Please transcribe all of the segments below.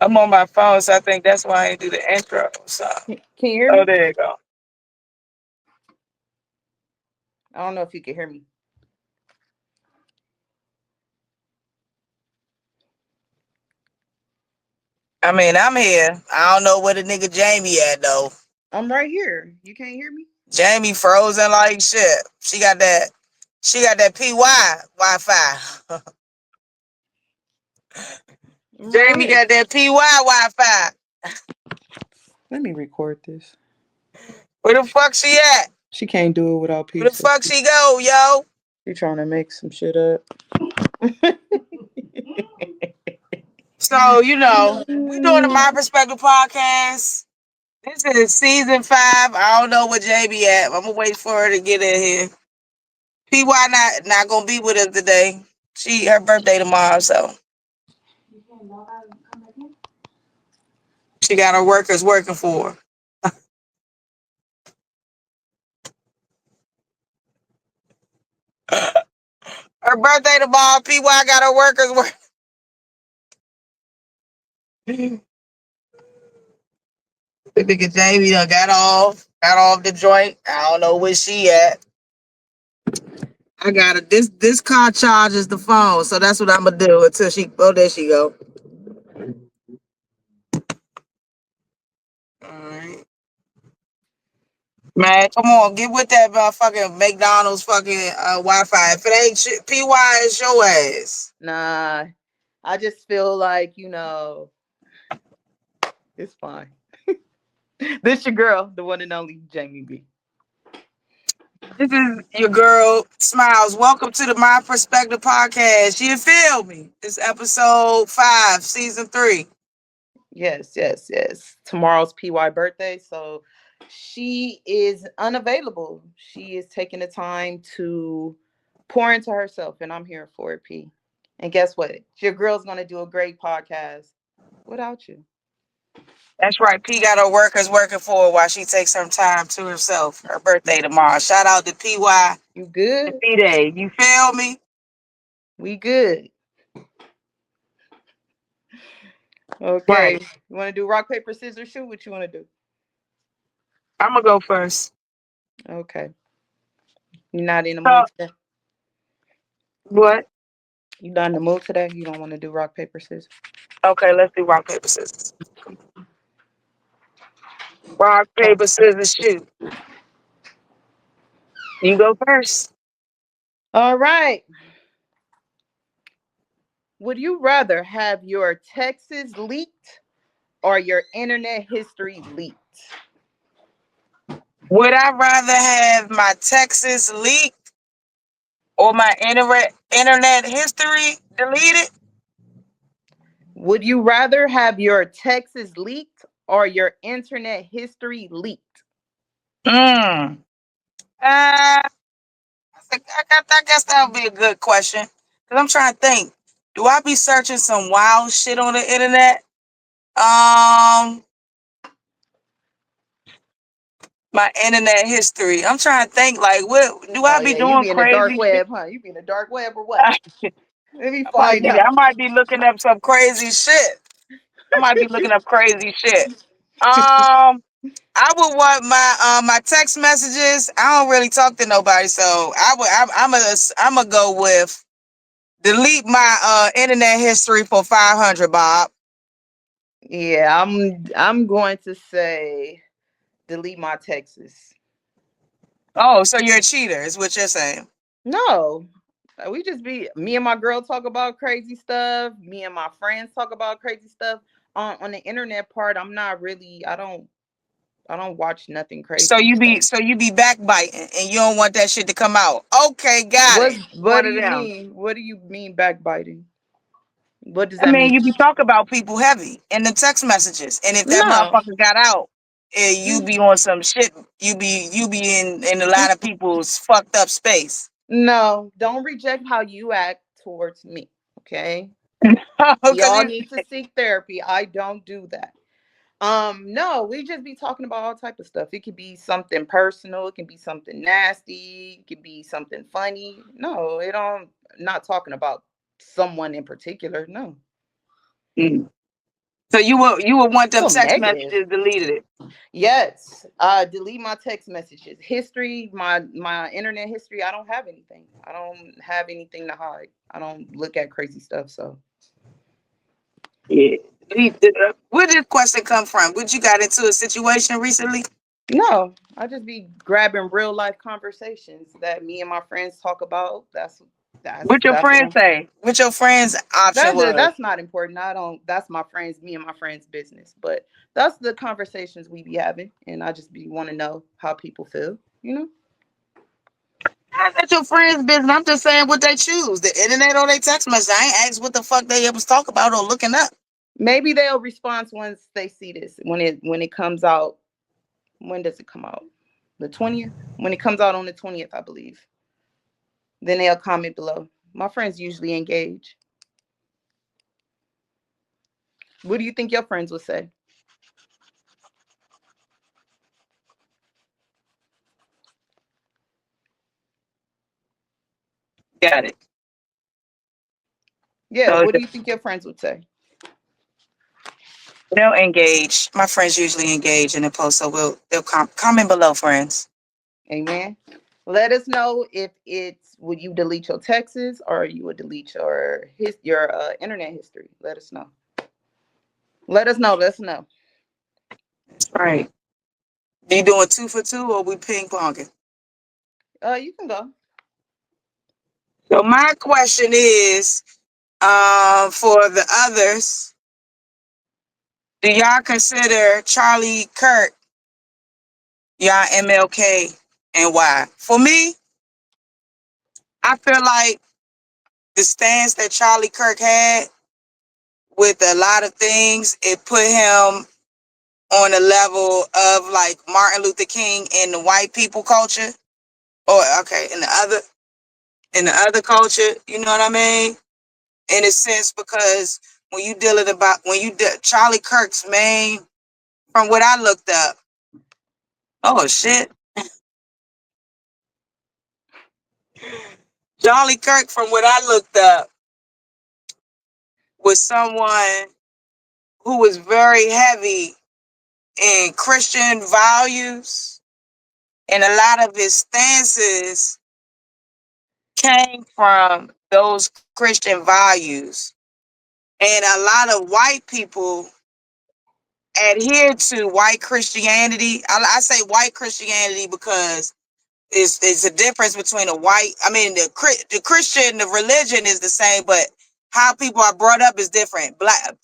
I'm on my phone, so I think that's why I ain't do the intro. So, Can you hear oh, me? there you go. I don't know if you can hear me. I mean, I'm here. I don't know where the nigga Jamie at though. I'm right here. You can't hear me? Jamie frozen like shit. She got that. She got that PY Wi-Fi. I'm right Jamie here. got that PY Wi-Fi. Let me record this. Where the fuck she at? She can't do it without Where the pizza. fuck she go, yo? She trying to make some shit up. So, we doing the My Perspective podcast. This is season 5. I don't know where JB at. I'm gonna wait for her to get in here. PY not gonna be with us today. Her birthday tomorrow, so she got her workers working for her. Her birthday tomorrow. PY got her workers working. The nigga Jamie done got off the joint. I don't know where she at. I got it. This car charges the phone, so that's what I'm gonna do until she. Oh, there she go. All right, man. Come on, get with that motherfucking McDonald's fucking Wi-Fi. If it ain't shit, PY, it's your ass. Nah, I just feel like, it's fine. This your girl, the one and only Jamie B. This is your girl Smiles. Welcome to the My Perspective podcast. You feel me? It's episode 5, season 3. Yes, yes, yes. Tomorrow's PY birthday, so she is unavailable. She is taking the time to pour into herself, and I'm here for it, P. And guess what? Your girl's gonna do a great podcast without you. That's right. P got her workers working for her while she takes some time to herself. Her birthday tomorrow. Shout out to PY You and good? B Day. You feel me? We good. Okay. Right. You want to do rock paper scissors shoot? What you want to do? I'm gonna go first. Okay. You're not in the So mood today. what? You not in the mood today? You don't want to do rock paper scissors? Okay, let's do rock paper scissors. Rock Oh. paper scissors shoot. You go first. All right. Would you rather have your texts leaked or your internet history leaked? Would I rather have my Texas leaked or my internet history deleted? Would you rather have your texts leaked or your internet history leaked? Hmm. I guess that would be a good question. Cause I'm trying to think. Do I be searching some wild shit on the internet? Um, my internet history. I'm trying to think. Like, what do Oh I be yeah, you doing be in the dark crazy shit? web, huh? You be in the dark web or what? Let me I find out. might be looking up some crazy shit. I might be looking up crazy shit. I would want my text messages. I don't really talk to nobody, so I'm gonna go with delete my internet history for 500, Bob. Yeah, I'm going to say delete my texts. Oh, so you're a cheater, is what you're saying. No, we just be me and my girl talk about crazy stuff. Me and my friends talk about crazy stuff. On the internet part, I'm not really. I don't watch nothing crazy. So So you be backbiting and you don't want that shit to come out. Okay, got what? it. You What one do of you them. mean? What do you mean backbiting? What does I that mean, mean? you be talk about people heavy in the text messages, and if that No. motherfucker got out, you be on some shit. You be in a lot of people's fucked up space. No, don't reject how you act towards me. Okay. We Because all you, need to seek therapy. I don't do that. No, we just be talking about all type of stuff. It could be something personal, it can be something nasty, it could be something funny. No, it don't not talking about someone in particular. No. Mm. So you would want them So text negative. messages deleted. Yes. Delete my text messages. History, my internet history. I don't have anything. I don't have anything to hide. I don't look at crazy stuff. So Yeah. Where did this question come from? Would you got into a situation recently? no, I just be grabbing real life conversations that me and my friends talk about. What your That's what friends I'm. say? What your friends' option was? That's not important. I don't. That's my friends, me and my friends' business. But that's the conversations we be having, and I just be want to know how people feel. You know. How's that your friends' business? I'm just saying what they choose. The internet or they text message. I ain't asked what the fuck they ever talk about or looking up. Maybe they'll respond once they see this when it comes out. When does it come out? The 20th. When it comes out on the 20th, I believe. Then they'll comment below. My friends usually engage. What do you think your friends would say? Got it. Yeah. So What do you think your friends would say? they'll engage. My friends usually engage in the post, so they'll comment below, friends. Amen. Let us know if it's would you delete your texts or you would delete your internet history. Let us know. Let us know. Let us know. That's right. You doing 2 for 2 or we ping ponging? You can go. So my question is, for the others, do y'all consider Charlie Kirk y'all MLK and why? For me, I feel like the stance that Charlie Kirk had with a lot of things, it put him on a level of like Martin Luther King in the white people culture, or okay, in the other culture, you know what I mean? In a sense, because Charlie Kirk's main, from what I looked up, oh shit, Charlie Kirk, from what I looked up, was someone who was very heavy in Christian values, and a lot of his stances came from those Christian values. And a lot of white people adhere to white Christianity. I say white Christianity because it's a difference between a white. I mean, the Christian, the religion is the same, but how people are brought up is different. Black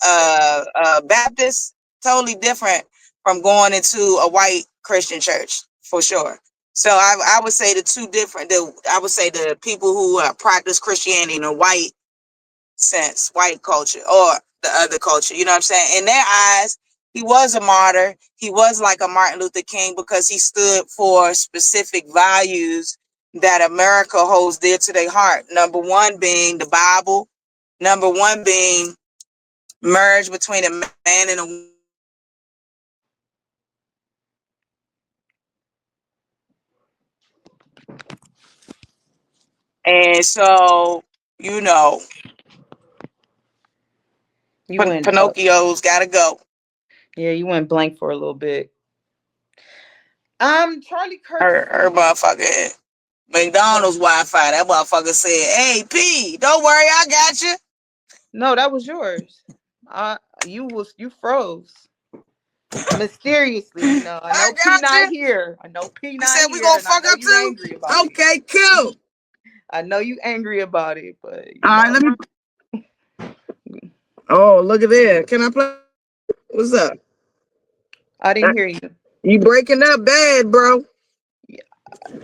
Baptist, totally different from going into a white Christian church for sure. So I would say I would say the people who practice Christianity in a white sense, white culture or the other culture. You know what I'm saying? In their eyes, he was a martyr. He was like a Martin Luther King because he stood for specific values that America holds dear to their heart. Number one being the Bible. Number one being marriage between a man and a woman. And so, you know, You went. Pinocchio's got to go. Yeah, you went blank for a little bit. Charlie Kirk Her speech. motherfucker McDonald's Wi-Fi. That motherfucker said, "Hey P, don't worry, I got you." No, that was yours. You froze mysteriously. You know, I I know P got not you. here. I know P You not said we here, gonna and I fuck know up you too? angry about it. Okay, cool. I know you angry about it, but All right, let me. Oh, look at there. Can I play? What's up? I didn't hear you. You breaking up bad, bro.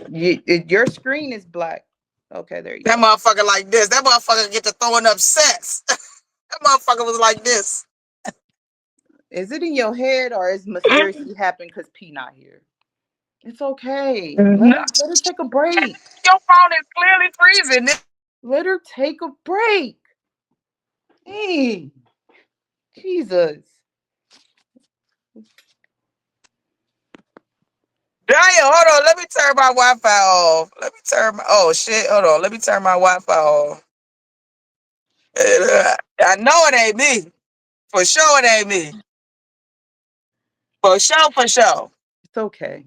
Your screen is black. Okay, there you That go. motherfucker like this. That motherfucker get to throwing up sets. That motherfucker was like this. Is it in your head or is mysteriously happen because P not here? It's okay. Mhm. Let her take a break. Your phone is clearly freezing. Let her take a break. Hey, Jesus. Damn, hold on. Let me turn my Wi-Fi off. Let me turn my. Oh shit. Hold on. Let me turn my Wi-Fi off. I know it ain't me. For sure it ain't me. For sure, for sure. It's okay.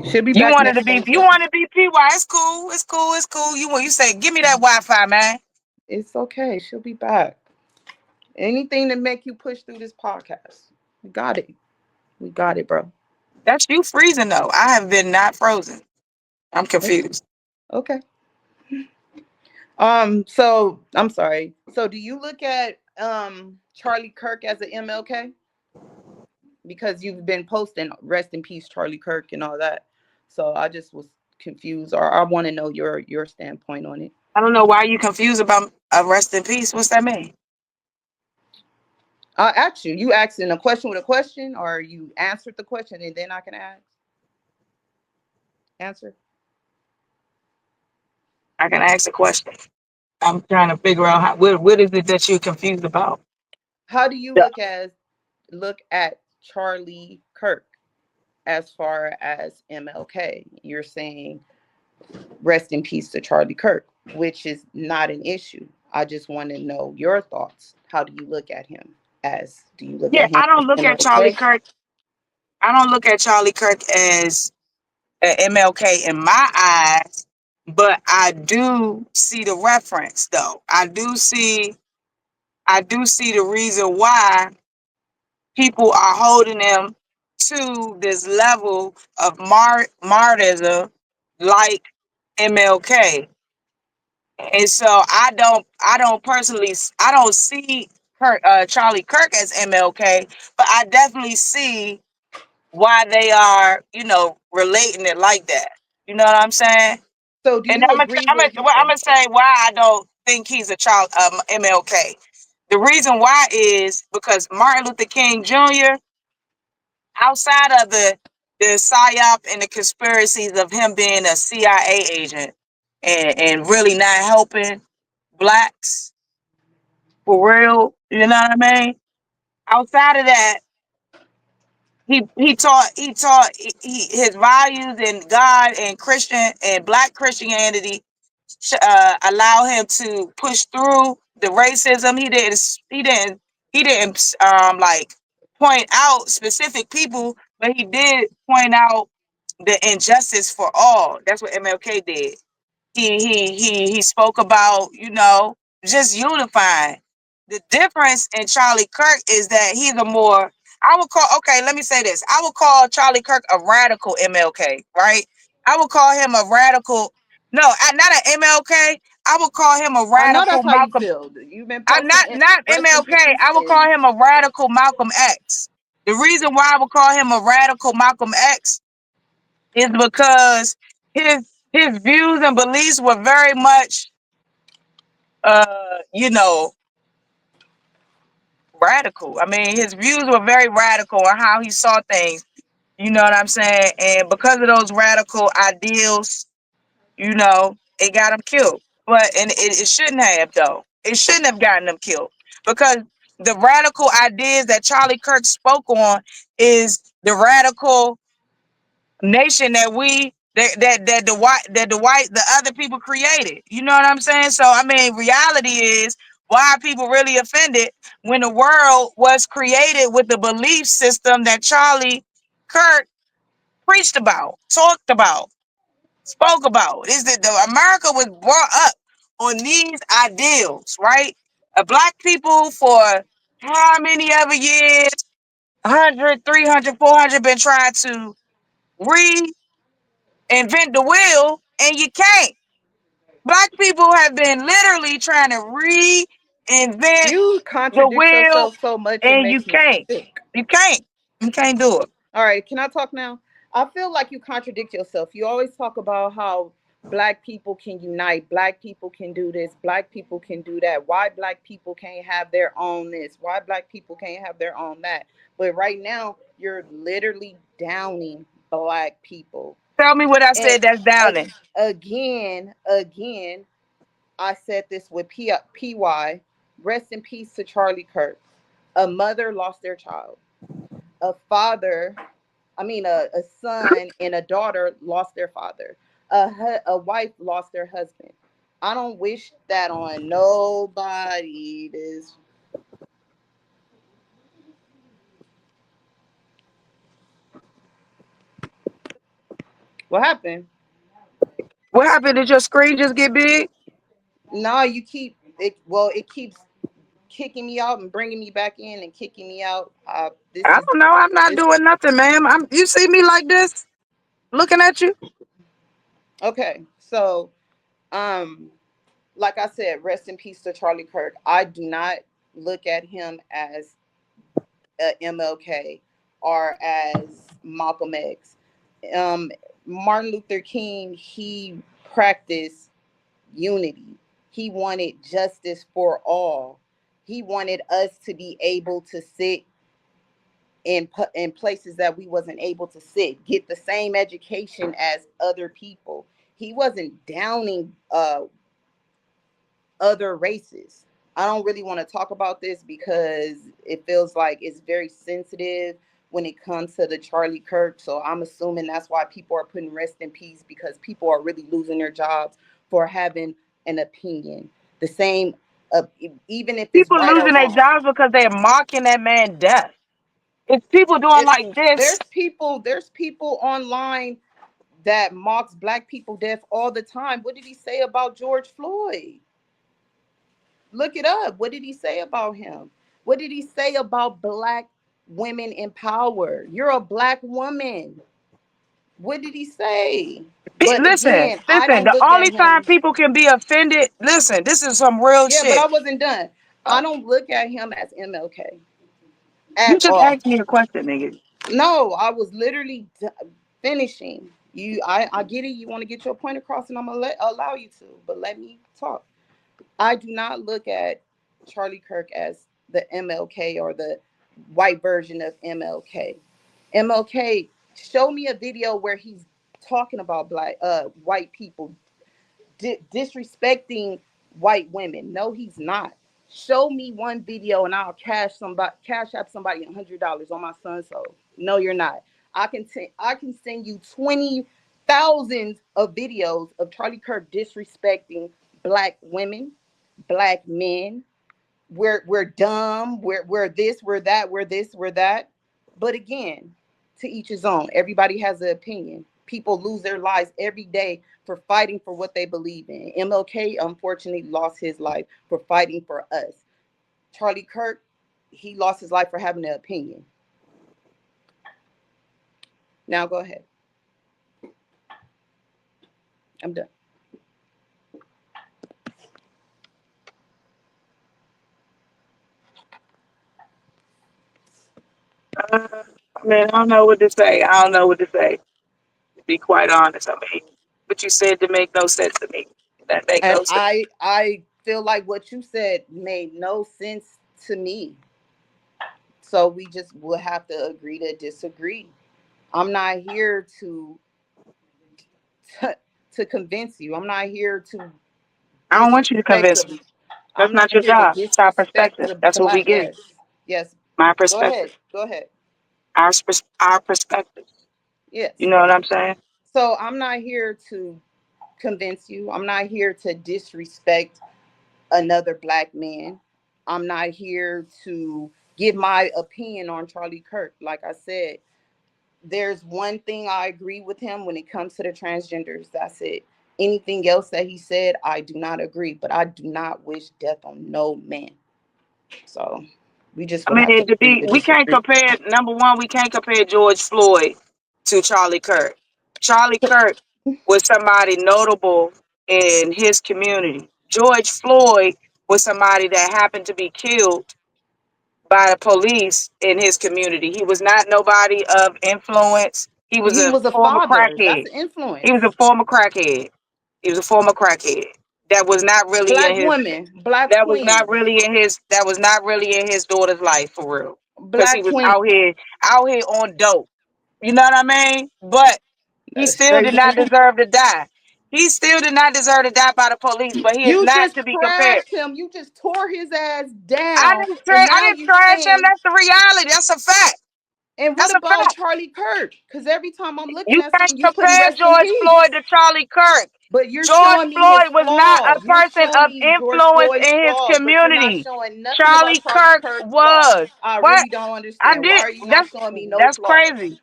She'll be You back wanted to next be, you Wednesday. want to be PY. It's cool. It's cool. It's cool. You say, give me that Wi-Fi, man. It's okay. She'll be back. Anything to make you push through this podcast. We got it. We got it, bro. That's you freezing though. I have been not frozen. I'm Okay. confused. Okay. So I'm sorry. So do you look at Charlie Kirk as an MLK? Because you've been posting rest in peace, Charlie Kirk and all that. So I just was confused, or I want to know your standpoint on it. I don't know why you confused about rest in peace. What's that mean? I asked you. You asking a question with a question, or you answered the question and then I can answer. I can ask a question. I'm trying to figure out what is it that you're confused about? How do you Yeah. look at Charlie Kirk as far as MLK? You're saying rest in peace to Charlie Kirk, which is not an issue. I just want to know your thoughts. How do you look at him? As do you look Yeah, at him as MLK? I don't look at Charlie Kirk as MLK in my eyes, but I do see the reference though. I do see the reason why people are holding them to this level of martyrdom like MLK. And so I don't personally I don't see Charlie Kirk as MLK, but I definitely see why they are, relating it like that. You know what I'm saying? So do And you agree with him? I'm gonna say why I don't think he's a child MLK. The reason why is because Martin Luther King Jr., outside of the psyop and the conspiracies of him being a CIA agent and really not helping blacks for real, you know what I mean? Outside of that, his values in God and Christian and Black Christianity allow him to push through the racism. He didn't like point out specific people, but he did point out the injustice for all. That's what MLK did. He spoke about, just unifying. The difference in Charlie Kirk is that he's a more, I would call, okay, let me say this. I would call Charlie Kirk a radical MLK, right? I would call him a radical, no, not an MLK. I would call him a I know radical that's how you Malcolm. feel. You've been I'm posting not rest in MLK. peace I would call and him a radical Malcolm X. The reason why I would call him a radical Malcolm X is because his views and beliefs were very much you know radical. I mean, his views were very radical on how he saw things. You know what I'm saying? And because of those radical ideals, it got him killed. But and it shouldn't have though. It shouldn't have gotten him killed because the radical ideas that Charlie Kirk spoke on is the radical nation that the other people created. You know what I'm saying? So I mean, reality is why are people really offended when the world was created with the belief system that Charlie Kirk preached about, talked about, spoke about? Is that the America was brought up on these ideals, right? Black people for how many ever years, 100, 300, 400, been trying to re invent the wheel and you can't. Black people have been literally trying to reinvent you the contradict wheel yourself so much it and you makes me can't. sick. You can't. You can't do it. All right, can I talk now? I feel like you contradict yourself. You always talk about how black people can unite, black people can do this, black people can do that. Why black people can't have their own this? Why black people can't have their own that? But right now, you're literally downing black people. Tell me what I And said that's downing. again, I said this with PY. Rest in peace to Charlie Kirk. A mother lost their child. A father, a son and a daughter lost their father. A wife lost their husband. I don't wish that on nobody. What happened? What happened? Did your screen just get big? No, you keep it. Well, it keeps kicking me out and bringing me back in and kicking me out. This I is don't know. I'm not this. doing nothing, ma'am. You see me like this, looking at you. Okay. So, um, like I said, rest in peace to Charlie Kirk. I do not look at him as MLK or as Malcolm X. Um, Martin Luther King, he practiced unity. He wanted justice for all. He wanted us to be able to sit in places that we wasn't able to sit, get the same education as other people. He wasn't downing other races. I don't really want to talk about this because it feels like it's very sensitive when it comes to the Charlie Kirk. So I'm assuming that's why people are putting rest in peace, because people are really losing their jobs for having an opinion. The same, even if it's People right or losing their wrong. jobs because they're mocking that man death. It's people doing It, like this. there's people online that mocks black people death all the time. What did he say about George Floyd? Look it up. What did he say about him? What did he say about black women in power? You're a black woman. What did he say? But Listen, again, I listen. don't The look only at time him. people can be offended. Listen, this is some real Yeah, but I shit. wasn't done. I Oh, don't look at him as MLK you at just all. asked me a question, nigga. No, I was literally finishing. I get it. You want to get your point across, and I'm gonna allow you to. But let me talk. I do not look at Charlie Kirk as the MLK or the white version of MLK. MLK, show me a video where he's talking about black white people disrespecting white women. No, he's not. Show me one video and I'll cash up somebody $100 on my son's soul. No, you're not. I can send you 20,000 of videos of Charlie Kirk disrespecting black women, black men. We're dumb. We're this. We're that. We're this. We're that. But again, to each his own. Everybody has an opinion. People lose their lives every day for fighting for what they believe in. MLK unfortunately lost his life for fighting for us. Charlie Kirk, he lost his life for having an opinion. Now go ahead. I'm done. I mean, I don't know what to say. I don't know what to say. To be quite honest, I mean, what you said to make no sense to me. That make And no sense. I feel like what you said made no sense to me. So we just will have to agree to disagree. I'm not here to convince you. I'm not here to I don't want you to disrespect convince the. me. That's I'm not not your here to job. It's our disrespect perspective. the That's what we black. give. Yes, yes. My Go perspective. ahead. Go ahead. Our perspective. You Yes. know what I'm saying? So I'm not here to convince you. I'm not here to disrespect another black man. I'm not here to give my opinion on Charlie Kirk. Like I said, there's one thing I agree with him when it comes to the transgenders. That's it. Anything else that he said, I do not agree. But I do not wish death on no man. So we just I will have to mean, agree to we can't disagree. compare. Number one, we can't compare George Floyd to Charlie Kirk. Charlie Kirk was somebody notable in his community. George Floyd was somebody that happened to be killed by the police in his community. He was not nobody of influence. He was He a was a former father. That's crackhead. an He was a influence. former crackhead. He was a former crackhead. That was not really in Black his women, black that was not queens, really in his that was not really in his daughter's life for real. Because he black was queen. out here on dope. You know what I mean? But he still Straight. did not deserve to die. He still did not deserve to die by the police, but he is You not just to be compared. trashed him. You just tore his ass down, and I now didn't you trash him. saying. That's the reality. That's a fact. And what That's a about fact. Charlie Kirk? Because every time I'm looking You at can't something, you putting compare rest in George Floyd peace. to Charlie Kirk. But you're George showing me his Floyd was not a flaws. You're person showing of me George influence Floyd's in his flaws, but you're not community. showing nothing about Charlie Charlie Kirk Kirk's flaws. was. I What? really don't I understand. Why did. are you not showing me no That's flaws? crazy.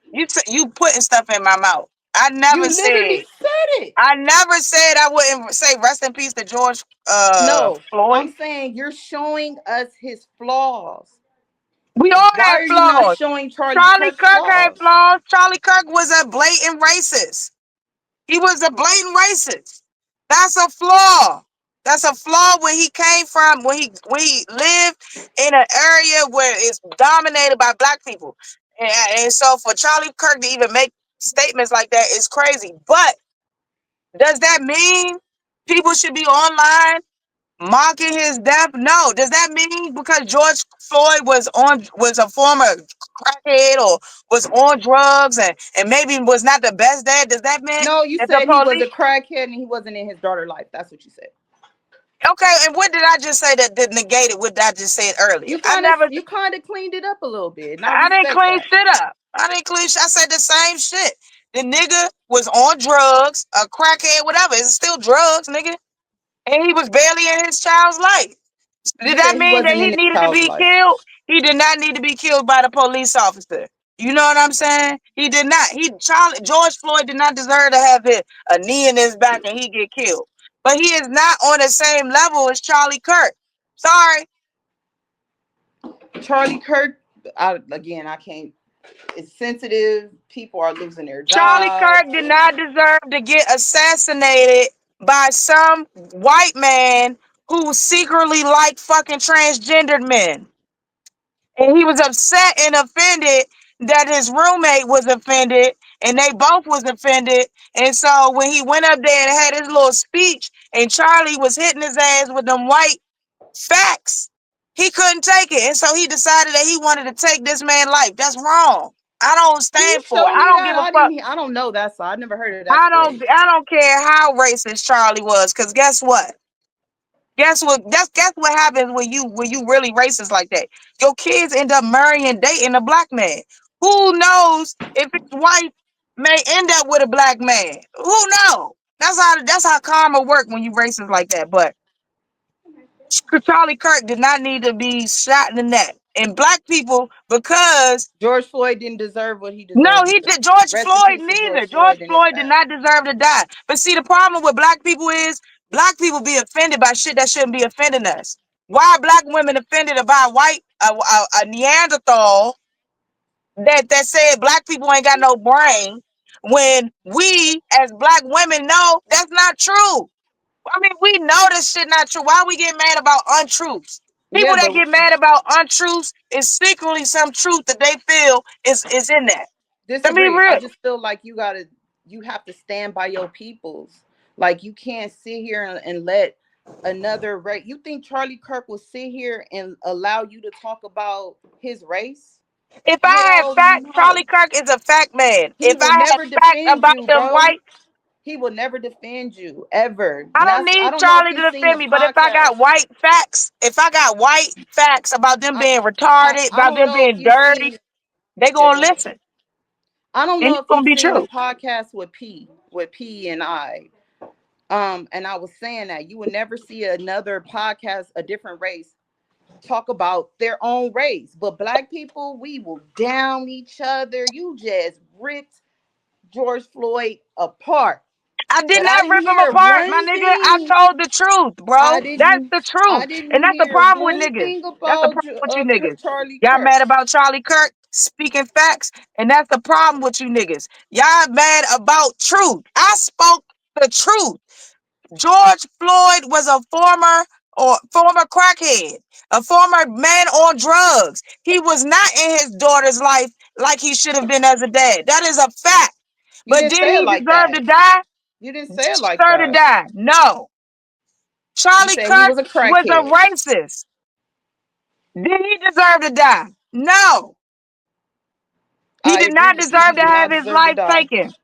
You putting stuff in my mouth. I You never literally said. said it. I never said I wouldn't say rest in peace to George No, Floyd. I'm saying you're showing us his flaws. We all Why have are you not flaws. showing Charlie Charlie Kirk's Kirk had flaws? flaws. Charlie Kirk was a blatant racist. He was a blatant racist. That's a flaw. That's a flaw when he came from when he lived in an area where it's dominated by black people. And so for Charlie Kirk to even make statements like that is crazy. But does that mean people should be online mocking his death? No. Does that mean because George Floyd was a former crackhead or was on drugs and maybe was not the best dad? Does that mean No, you that the said he was police? a crackhead and he wasn't in his daughter's life. That's what you said. Okay, and what did I just say that negated what I just said earlier? You kind of cleaned it up a little bit, and I I didn't respect clean that. shit up. I didn't clean. I said the same shit. The nigga was on drugs, a crackhead, whatever. It's still drugs, nigga. And he was barely in his child's life. You Did that said he mean that wasn't he in his needed to child's be life. killed? He did not need to be killed by the police officer. You know what I'm saying? He did not. George Floyd did not deserve to have a knee in his back and he get killed. But he is not on the same level as Charlie Kirk. Sorry. Charlie Kirk, I can't. It's sensitive. People are losing their Charlie jobs. Kirk did not deserve to get assassinated by some white man who secretly liked fucking transgendered men. And he was upset and offended that his roommate was offended and they both was offended. And so when he went up there and had his little speech and Charlie was hitting his ass with them white facts, he couldn't take it. And so he decided that he wanted to take this man's life. That's wrong. I don't Can you stand for it. show I me don't that? give a fuck. I don't know that. So I never heard of that I story. don't I don't care how racist Charlie was, because guess what? Guess what happens when you really racist like that? Your kids end up marrying and dating a black man. Who knows if his wife may end up with a black man? Who knows? That's how karma work when you racist like that. But Charlie Kirk did not need to be shot in the neck. And black people, because George Floyd didn't deserve what he no, deserved he either. did. George Rest in Floyd peace to George neither. George Floyd and his Floyd did family. not deserve to die. But see, the problem with black people is black people be offended by shit that shouldn't be offending us. Why are black women offended about a Neanderthal that said black people ain't got no brain when we as black women know that's not true? I mean, we know this shit not true. Why we get mad about untruths? Yeah, People that but get mad about untruths is secretly some truth that they feel is in that. Let me be disagree. I real. just feel like you have to stand by your peoples. Like you can't sit here and let another race. You think Charlie Kirk will sit here and allow you to talk about his race? If I had Hell fact, no. Charlie Kirk is a fact man. He If will I had never fact defend about you, them bro. white, He will never defend you ever. I don't I need don't know if Charlie you've to seen the defend me. But if I podcast. got white facts, if I got white facts about them I, being retarded, I about don't them know if being you've dirty, seen. they Yeah, gonna go ahead. listen, I don't and know it's if gonna you've be seen the true. podcast with P and I. And I was saying that you would never see another podcast, a different race, talk about their own race. But black people, we will down each other. You just ripped George Floyd apart. I did But I not didn't rip them hear apart, my one nigga. I thing. told the truth, I bro. That's didn't the I truth, didn't and that's the hear problem with one niggas. thing That's the about problem with you niggas. Charlie Y'all Kirk. mad about Charlie Kirk speaking facts, and that's the problem with you niggas. Y'all mad about truth. I spoke the truth. George Floyd was a former crackhead, a former man on drugs. He was not in his daughter's life like he should have been as a dad. That is a fact. You But didn't did say it he like deserve that. to die? You didn't say it like Deserve to that. die? No. You Charlie said he Kirk was a was a crackhead. racist. Did he deserve to die? No. He I did agree not with you. He deserve to did have not his deserve to life die. taken.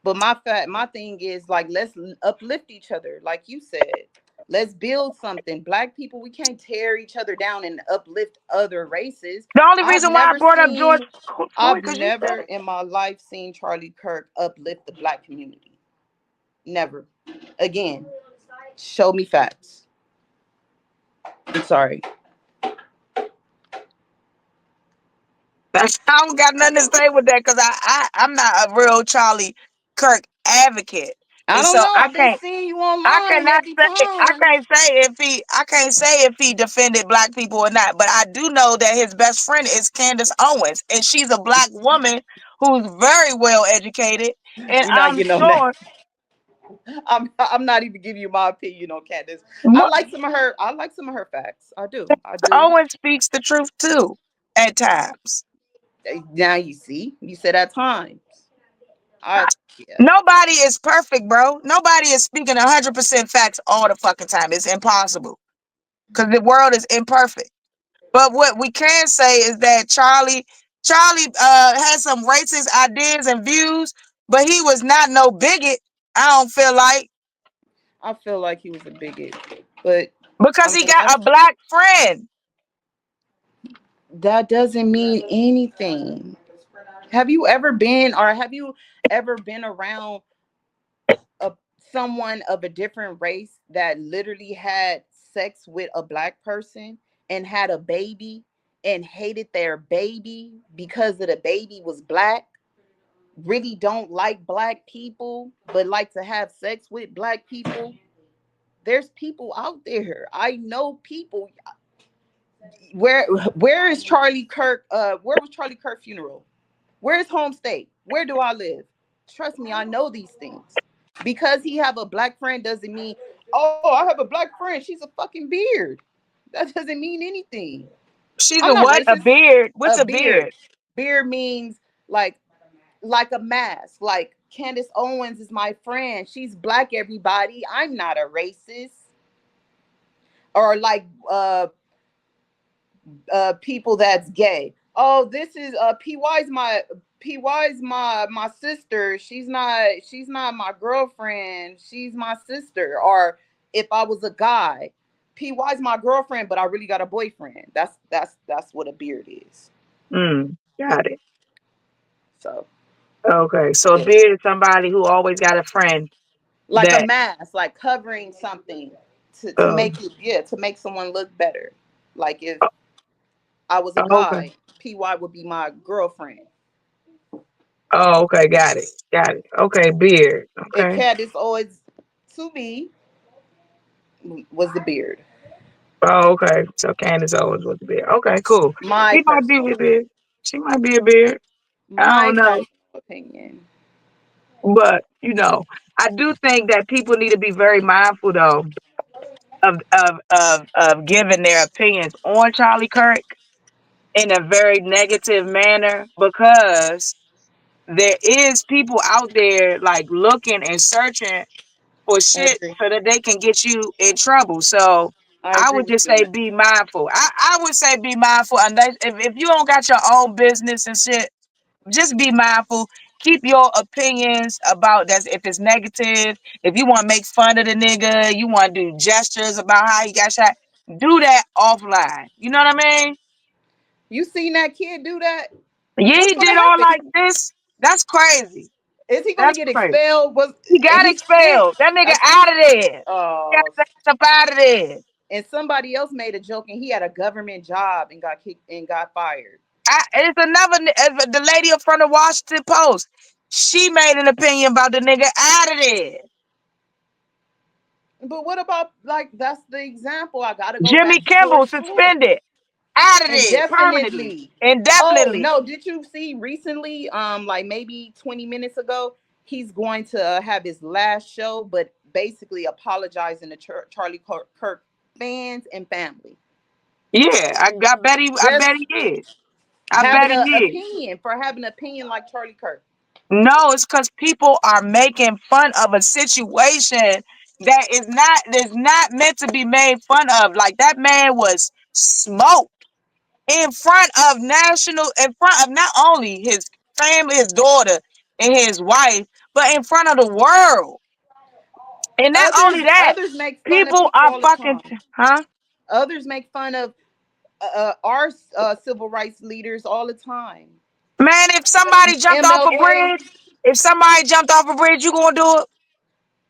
But my thing is like let's uplift each other, like you said. Let's build something. Black people, we can't tear each other down and uplift other races. The only I've reason why I never brought up George seen Floyd, I've because you never said it. in my life seen Charlie Kirk uplift the black community. Never. Again, show me facts. I'm sorry. I don't got nothing to say with that because I'm not a real Charlie Kirk advocate, I and don't so know. I've been seeing you I online cannot every say time. I can't say if he defended black people or not, but I do know that his best friend is Candace Owens, and she's a black woman who's very well educated, and We're not I'm getting on that. sure I'm not even giving you my opinion on Candace. I like some of her facts. I do. I do. Owens speaks the truth too at times. Now you see, you said at times. I Yeah. Nobody is perfect, bro. Nobody is speaking 100% facts all the fucking time. It's impossible because the world is imperfect. But what we can say is that Charlie had some racist ideas and views, but he was not no bigot. I don't feel like I feel like he was a bigot, but because I he mean, I got a don't. black friend. That doesn't mean anything. Have you ever been around a someone of a different race that literally had sex with a black person and had a baby and hated their baby because of the baby was black? Really don't like black people, but like to have sex with black people? There's people out there. I know people. Where where is Charlie Kirk? Where was Charlie Kirk funeral? Where's home state? Where do I live? Trust me, I know these things. Because he have a black friend doesn't mean, oh, I have a black friend. She's a fucking beard. That doesn't mean anything. She's I'm a not what? A racist. beard? A What's a beard. beard? Beard means like a mask. Like Candace Owens is my friend. She's black, everybody. I'm not a racist. Or like people that's gay. Oh, this is PY's my sister. She's not my girlfriend. She's my sister. Or if I was a guy, PY's my girlfriend, but I really got a boyfriend. That's what a beard is. Got it. So Okay, so a yeah. beard is somebody who always got a friend Like a that. mask, like covering something to Uh, make it, yeah, to make someone look better. Like if I was a okay. guy, PY would be my girlfriend. Oh, okay. Got it. Got it. Okay, beard. And Okay. Cat is always to me was the beard. Oh, okay. So Candace Owens was a beard. Okay, cool. My She might be personal a beard. She might be a beard. I don't my know. personal opinion. But I do think that people need to be very mindful though of giving their opinions on Charlie Kirk in a very negative manner because there is people out there like looking and searching for I shit agree. so that they can get you in trouble. So I I agree would with just you on say that. be mindful. I would say be mindful unless if you don't got your own business and shit, just be mindful. Keep your opinions about that. If it's negative, if you want to make fun of the nigga, you want to do gestures about how he got shot, do that offline. You know what I mean? You seen that kid do that? Yeah, What's he gonna did all happen? like this. That's crazy. Is he gonna That's get crazy. expelled? Was He and got he spent expelled. That nigga a out of there. He got uh his ass up out of there. and somebody else made a joke and he had a government job and got kicked and got fired. It's another the lady up front of Washington Post. She made an opinion about the nigga out of there. But what about like that's the example? I gotta go Jimmy back to George Kimball Floyd. suspended out of And there permanently, definitely. Oh indefinitely. no, did you see recently, like maybe 20 minutes ago, he's going to have his last show, but basically apologizing to Kirk fans and family. Yeah, I Just bet he did. I bet having he an did. opinion for having an opinion like Charlie Kirk. No, it's because people are making fun of a situation that is not meant to be made fun of. Like that man was smoked in front of not only his family, his daughter, and his wife, but in front of the world. And not only that, Others make fun of people people are all the fucking, time. huh? Others make fun of our civil rights leaders all the time. Man, if somebody jumped off a MLK. bridge, if somebody jumped off a bridge, you gonna do it?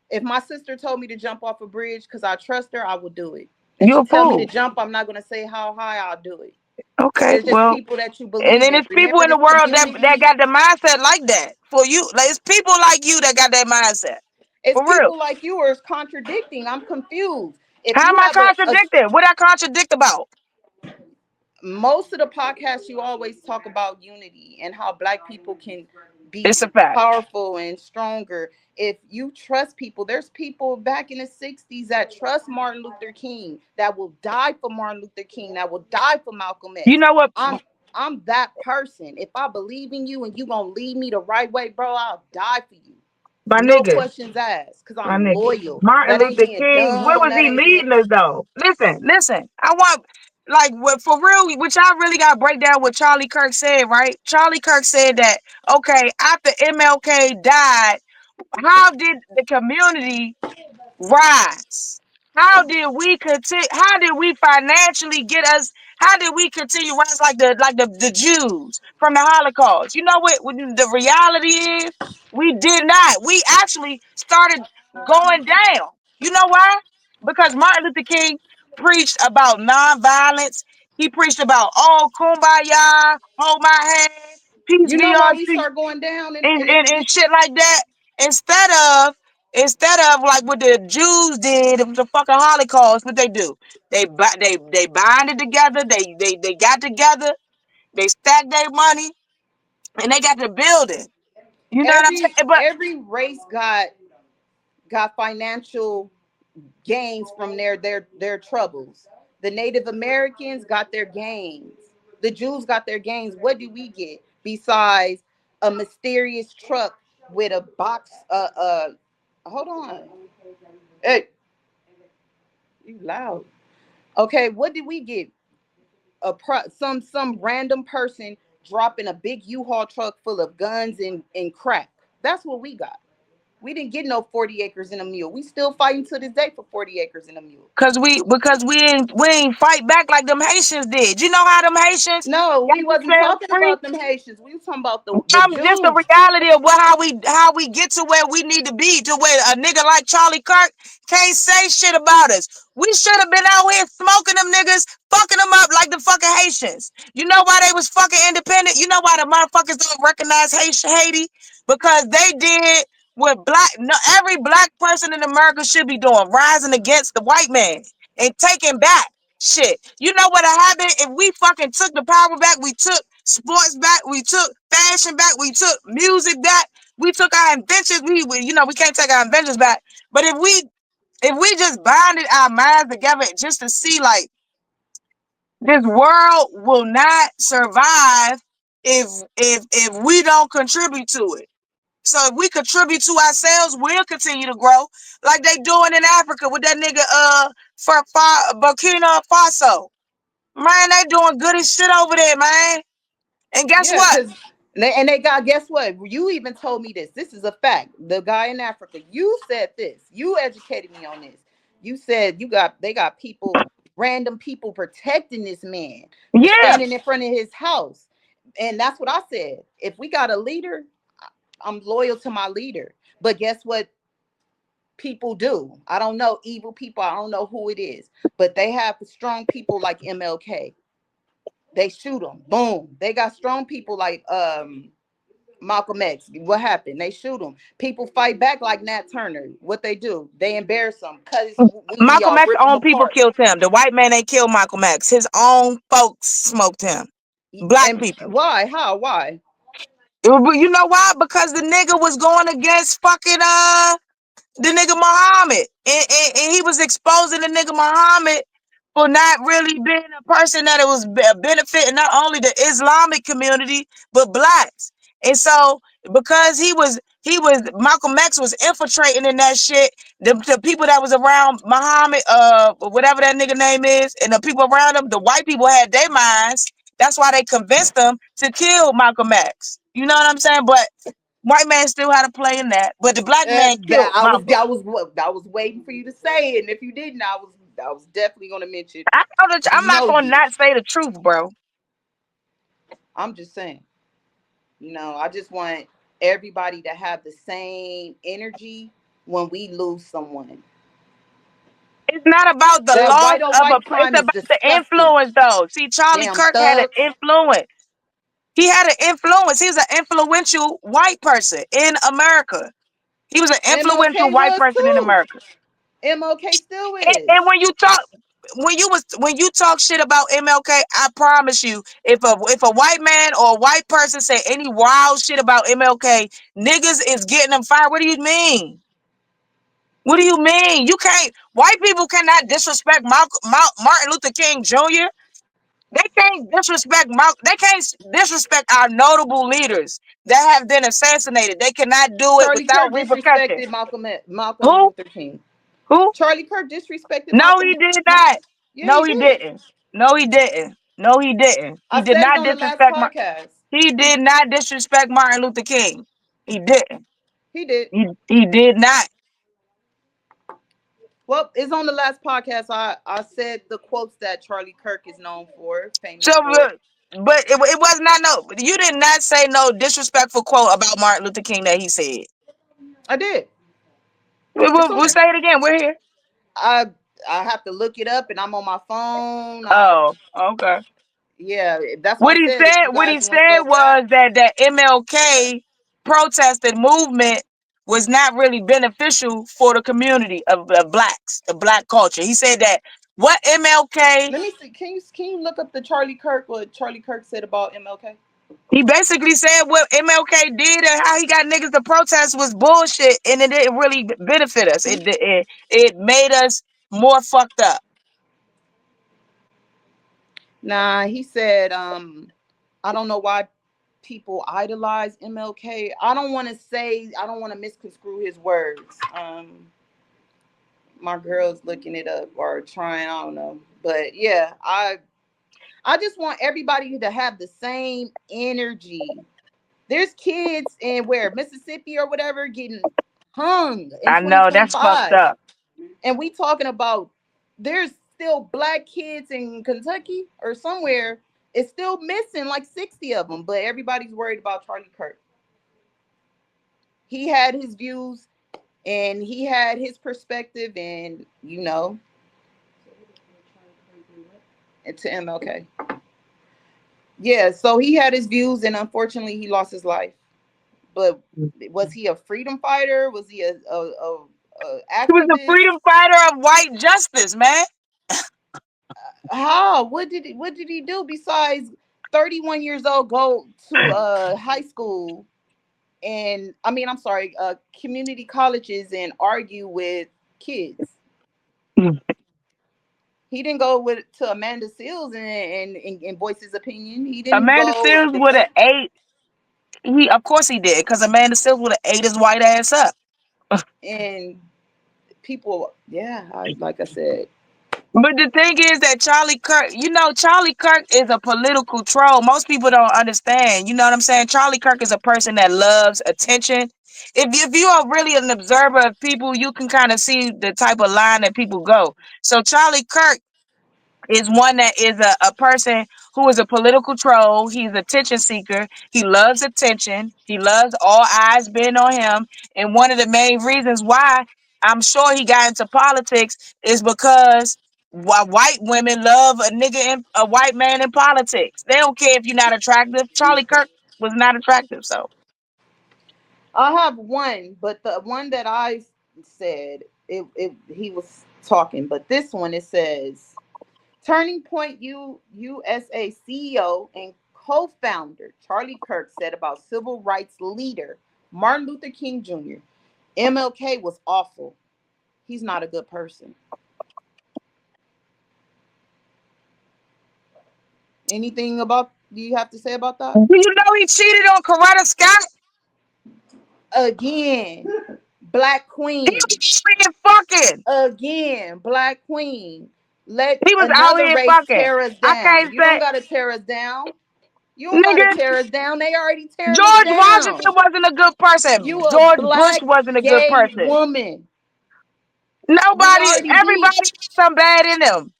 If my sister told me to jump off a bridge because I trust her, I will do it. If You she a tell me to fool. jump, I'm not gonna say how high. I'll do it. Okay, It's just well, people that you and believe then in. it's people Remember in the this world that community. got the mindset like that. For you, like it's people like you that got that mindset. It's For real. people like you, or it's contradicting. I'm confused. If How you am I have a contradicting? What I contradict about? most of the podcasts, you always talk about unity and how Black people can be It's a fact. powerful and stronger if you trust people. There's people back in the 60s that trust Martin Luther King, that will die for Martin Luther King, that will die for Malcolm You X. know what, I'm that person. If I believe in you and you gonna lead me the right way, bro, I'll die for you. my No nigga, questions asked, because my I'm nigga. loyal. Martin That ain't Luther being King, where dumb. was That he ain't being leading us though? Listen. I want like what for real, which I really gotta break down what Charlie Kirk said, right? Charlie Kirk said that okay, after MLK died, how did the community rise? How did we continue? How did we financially get us? How did we continue rise like the Jews from the Holocaust? You know what the reality is? We did not. We actually started going down. You know why? Because Martin Luther King preached about nonviolence. He preached about kumbaya, hold my hand, peace You be know why we unto you, start going down and, in the and, and community? shit like that. Instead of instead of like what the Jews did of the fucking Holocaust, what they do? They bind it together. They got together. They stacked their money and they got the building. You know what I'm saying? But Every race got financial gains from their troubles. The Native Americans got their gains. The Jews got their gains. What do we get besides a mysterious truck with a box? Hold on. Hey, you loud. Okay, what did we get? Some random person dropping a big U-Haul truck full of guns and crack. That's what we got. We didn't get no 40 acres and a mule. We still fighting to this day for 40 acres and a mule. because we ain't fight back like them Haitians did. You know how them Haitians No, got we wasn't themselves talking free? about them Haitians. We was talking about the Just the Jews. reality of how we get to where we need to be, to where a nigga like Charlie Kirk can't say shit about us. We should have been out here smoking them niggas, fucking them up like the fucking Haitians. You know why they was fucking independent? You know why the motherfuckers don't recognize Haiti? Because they did what every black person in America should be doing, rising against the white man and taking back shit. You know what happened if we fucking took the power back? We took sports back. We took fashion back. We took music back. We took our inventions. We can't take our inventions back. But if we just bonded our minds together just to see like this world will not survive if we don't contribute to it. So if we contribute to ourselves, we'll continue to grow like they doing in Africa with that nigga for Burkina Faso. Man, they doing good as shit over there, man. And guess Yeah, what? because they got, guess what? You even told me this. This is a fact. The guy in Africa, you said this. You educated me on this. You said they got people, random people protecting this man, Yeah, standing in front of his house. And that's what I said. If we got a leader, I'm loyal to my leader. But guess what people do? I don't know, evil people. I don't know who it is. But they have strong people like MLK. They shoot them. Boom. They got strong people like Malcolm X. What happened? They shoot him. People fight back like Nat Turner. What they do? They embarrass him, cut his weenie Malcolm off, X rip him own people apart. killed him. The white man ain't killed Malcolm X. His own folks smoked him. Black And people. why? How? Why? You know why? Because the nigga was going against fucking the nigga Muhammad, and he was exposing the nigga Muhammad for not really being a person that it was benefiting not only the Islamic community but blacks. And so because he was Malcolm X was infiltrating in that shit, the people that was around Muhammad, whatever that nigga name is, and the people around him, the white people had their minds. That's why they convinced them to kill Malcolm X. You know what I'm saying? But white man still had a play in that, but the black man That killed Malcolm. I was waiting for you to say it, and if you didn't, I was definitely gonna mention. I'm not No, gonna you. not say the truth, bro. I'm just saying. I just want everybody to have the same energy when we lose someone. It's not about the That loss white on of a. white It's crime is about the disgusting. influence, though. See, Charlie Damn Kirk had an thugs. influence. He had an influence. He was an influential white person in America. He was an influential MLK white was person in too. America. MLK still And is. when you talk shit about MLK, I promise you, if a white man or a white person say any wild shit about MLK, niggas is getting them fired. What do you mean? What do you mean? You can't. White people cannot disrespect Martin Luther King Jr. They can't disrespect They can't disrespect our notable leaders that have been assassinated. They cannot do it Charlie without Kirk repercussion. disrespected Malcolm Who? Luther King. Who? Charlie Kirk disrespected No, he did not. Yeah, No, he he did. didn't. No, he didn't. No, he didn't. He I did said it not on the last disrespect podcast. He did not disrespect Martin Luther King. He didn't. He did. He did not. Well, it's on the last podcast. I said the quotes that Charlie Kirk is known for, So, famous for. but it was not no. You did not say no disrespectful quote about Martin Luther King that he said. I did. It's on We'll there. say it again. We're here. I I have to look it up, and I'm on my phone. Oh, okay. Yeah, that's why I said if you What guys he want to said go back. was that MLK protested movement was not really beneficial for the community of the blacks, the black culture. He said that what MLK, Let me see. Can you look up the Charlie Kirk? What Charlie Kirk said about MLK? he basically said what MLK did and how he got niggas to protest was bullshit, and it didn't really benefit us. It made us more fucked up. Nah, he said, I don't know why people idolize MLK. I don't want to say, I don't want to misconstrue his words. My girl's looking it up or trying, I don't know. But yeah, I just want everybody to have the same energy. There's kids in where Mississippi or whatever getting hung in I know that's fucked 2025. up. And we talking about there's still black kids in Kentucky or somewhere. It's still missing like 60 of them, but everybody's worried about Charlie Kirk. He had his views and he had his perspective, and to MLK. Yeah, so he had his views, and unfortunately, he lost his life. But was he a freedom fighter? Was he a He was the activist? freedom fighter of white justice, man. How? What did he do besides 31 years old go to high school and I'm sorry, community colleges and argue with kids? He didn't go to Amanda Seals and voice his opinion. He didn't Amanda go Seals and would have defend. ate. He, of course, he did, because Amanda Seals would have ate his white ass up. And people, yeah, like I said. But the thing is that Charlie Kirk is a political troll. Most people don't understand. You know what I'm saying? Charlie Kirk is a person that loves attention. If you are really an observer of people, you can kind of see the type of line that people go. So Charlie Kirk is one that is a person who is a political troll. He's a attention seeker. He loves attention. He loves all eyes being on him. And one of the main reasons why I'm sure he got into politics is because why white women love a white man in politics. They don't care if you're not attractive. Charlie Kirk was not attractive, so I have one, but the one that I said, he was talking, but this one, it says Turning Point USA CEO and co-founder Charlie Kirk said about civil rights leader Martin Luther King Jr. MLK was awful. He's not a good person. Anything about do you have to say about that? do you know he cheated on Coretta Scott? Again, Black He Queen. was freaking fucking. Again, Black Queen. Let He was out another here race fucking. tear us I down. can't You don't say, gotta tear us down. You don't gotta nigga. tear us down. They already tearing us George down. Washington wasn't a good person. You a George Bush black wasn't a good gay person. woman. We Nobody, already everybody beat. got some bad in them.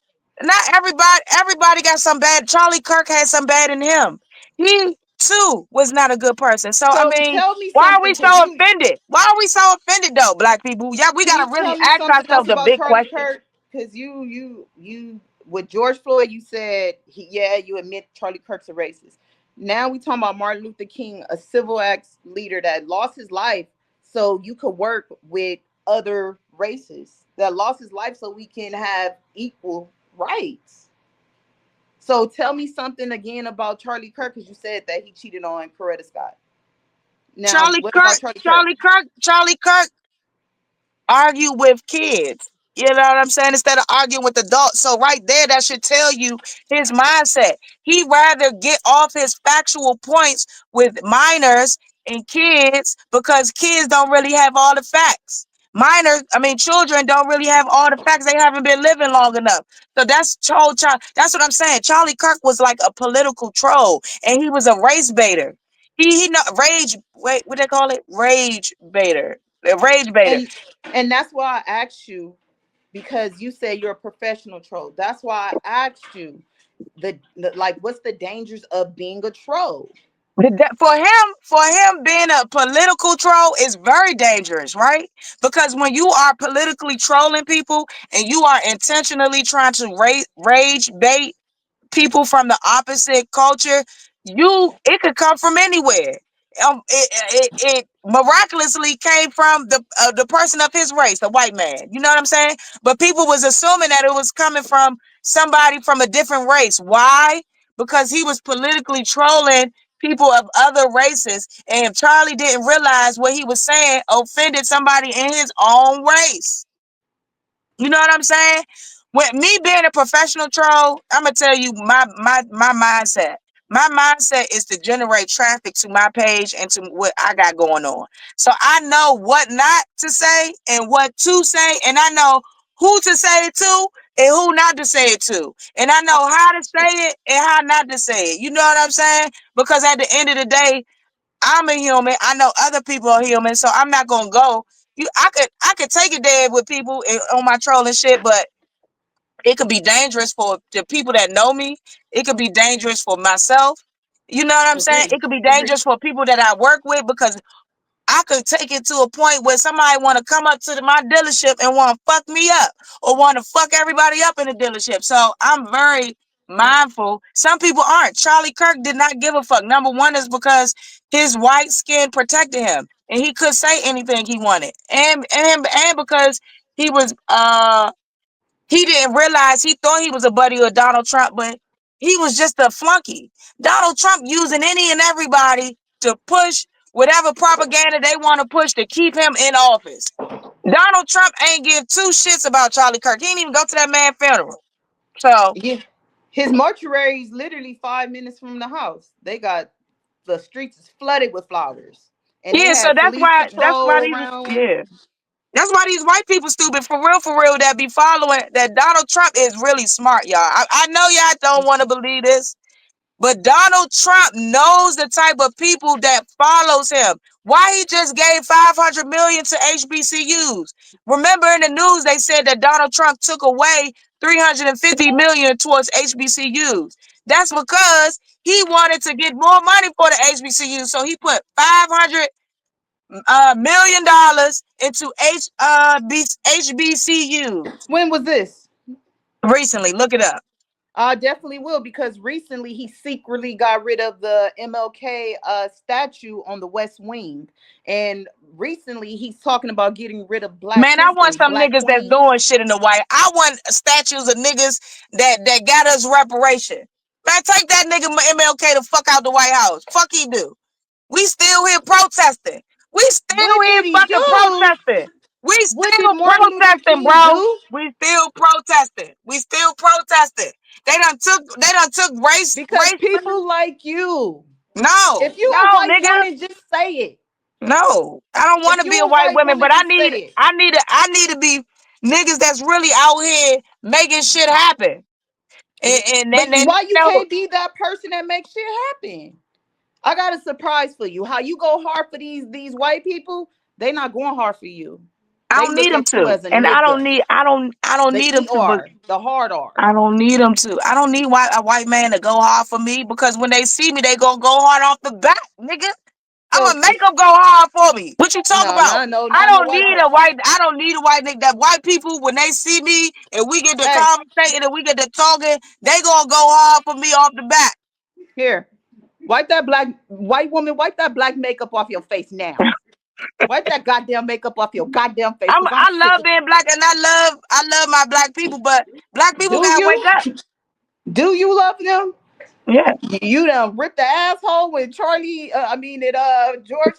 Not everybody got some bad. Charlie Kirk had some bad in him. He too was not a good person. So I So mean, tell me why are something, we so cause offended? Why are we so offended though, black people? Yeah, we can gotta you really tell me ask something else ourselves the about big Charlie question. Kirk? because you with George Floyd, you said yeah, you admit Charlie Kirk's a racist. Now we talking about Martin Luther King, a civil rights leader that lost his life so you could work with other races, that lost his life so we can have equal rights. So tell me something again about Charlie Kirk, because you said that he cheated on Coretta Scott. Now, Charlie what about Kirk, Charlie Kirk? Charlie Kirk argue with kids. You know what I'm saying? Instead of arguing with adults. So right there, that should tell you his mindset. He rather get off his factual points with minors and kids because kids don't really have all the facts. Children don't really have all the facts. They haven't been living long enough. So that's what I'm saying. Charlie Kirk was like a political troll, and he was a race baiter. He not rage. Wait, what they call it? Rage baiter. A rage baiter. And and that's why I asked you, because you say you're a professional troll. That's why I asked you the like, what's the dangers of being a troll? For him being a political troll is very dangerous, right? Because when you are politically trolling people and you are intentionally trying to rage bait people from the opposite culture, it could come from anywhere. It miraculously came from the person of his race, the white man. You know what I'm saying? But people was assuming that it was coming from somebody from a different race. Why? Because he was politically trolling people of other races, and if Charlie didn't realize what he was saying offended somebody in his own race. You know what I'm saying? With me being a professional troll, I'm gonna tell you my mindset. My mindset is to generate traffic to my page and to what I got going on. So I know what not to say and what to say, and I know who to say it to and who not to say it to. And I know how to say it and how not to say it. You know what I'm saying? Because at the end of the day, I'm a human. I know other people are human, so I'm not gonna go. I could take it there with people on my trolling shit, but it could be dangerous for the people that know me. It could be dangerous for myself. You know what I'm saying? Agree. It could be Agree. dangerous for people that I work with because I could take it to a point where somebody want to come up to my dealership and want to fuck me up or want to fuck everybody up in the dealership. So I'm very mindful. Some people aren't. Charlie Kirk did not give a fuck. Number one is because his white skin protected him and he could say anything he wanted, and because he was he didn't realize he thought he was a buddy of Donald Trump, but he was just a flunky. Donald Trump using any and everybody to push whatever propaganda they want to push to keep him in office. Donald Trump ain't give two shits about Charlie Kirk. He didn't even go to that man's funeral. So Yeah. His mortuary is literally 5 minutes from the house. They got the streets is flooded with flowers. And they yeah, so had police patrol around. that's why these white people stupid for real that be following that Donald Trump is really smart, y'all. I know y'all don't want to believe this. But Donald Trump knows the type of people that follows him. Why he just gave 500 million to HBCUs? Remember in the news they said that Donald Trump took away 350 million towards HBCUs. That's because he wanted to get more money for the HBCUs, so he put 500 $1 million into HBCUs When was this? recently. Look it up. I definitely will, because recently he secretly got rid of the MLK statue on the West Wing. And recently he's talking about getting rid of Black Man, I want history, some Black niggas that's Queens. doing shit in the white. I want statues of niggas that got us reparation. Man, take that nigga MLK the fuck out the White House. Fuck he do. We still here protesting. We still What here did he fucking do? protesting. We What did still Martin Luther protesting, King bro. do? We still protesting. We still protesting. They done took Because race. people like you. No, If you a no, white nigga. woman, just say it. No, I don't want If to be you a a white white woman, woman, but I just need, say it. I need, I need to be niggas that's really out here making shit happen. And But then why you know, can't be that person that makes shit happen? I got a surprise for you. How you go hard for these white people, they not going hard for you. I They don't need look them at you to, as a and I don't nigga. need, I don't The need them to, but ER, the hard R. I don't need them to. I don't need a white man to go hard for me because when they see me, they gonna go hard off the bat, nigga. I'm a makeup go hard for me. What you talk about? No, I not no don't white need person. a white. I don't need a white nigga. That white people when they see me and we get to Hey, conversating and we get to talking, they gonna go hard for me off the bat. here, wipe that white woman, wipe that black makeup off your face now. Wipe that goddamn makeup off your goddamn face, because I'm I sick love of being black and I love my black people, but black it. people gotta wake up. Do you love them? Yeah. You done ripped the asshole with George